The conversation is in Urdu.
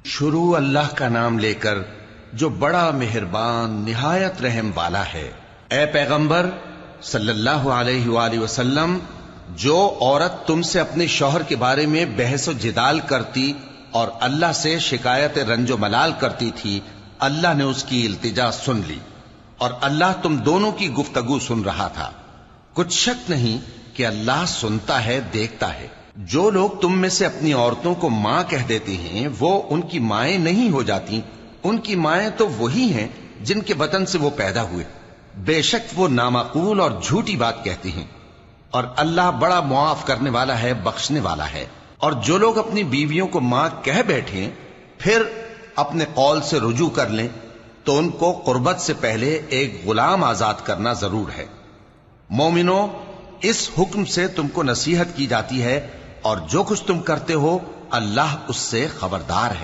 شروع اللہ کا نام لے کر جو بڑا مہربان نہایت رحم والا ہے۔ اے پیغمبر صلی اللہ علیہ وآلہ وسلم، جو عورت تم سے اپنے شوہر کے بارے میں بحث و جدال کرتی اور اللہ سے شکایت رنج و ملال کرتی تھی، اللہ نے اس کی التجا سن لی اور اللہ تم دونوں کی گفتگو سن رہا تھا۔ کچھ شک نہیں کہ اللہ سنتا ہے، دیکھتا ہے۔ جو لوگ تم میں سے اپنی عورتوں کو ماں کہہ دیتے ہیں وہ ان کی مائیں نہیں ہو جاتی، ان کی مائیں تو وہی ہیں جن کے بطن سے وہ پیدا ہوئے۔ بے شک وہ نامعقول اور جھوٹی بات کہتے ہیں، اور اللہ بڑا معاف کرنے والا ہے، بخشنے والا ہے۔ اور جو لوگ اپنی بیویوں کو ماں کہہ بیٹھیں پھر اپنے قول سے رجوع کر لیں تو ان کو قربت سے پہلے ایک غلام آزاد کرنا ضرور ہے۔ مومنو، اس حکم سے تم کو نصیحت کی جاتی ہے اور جو کچھ تم کرتے ہو اللہ اس سے خبردار ہے۔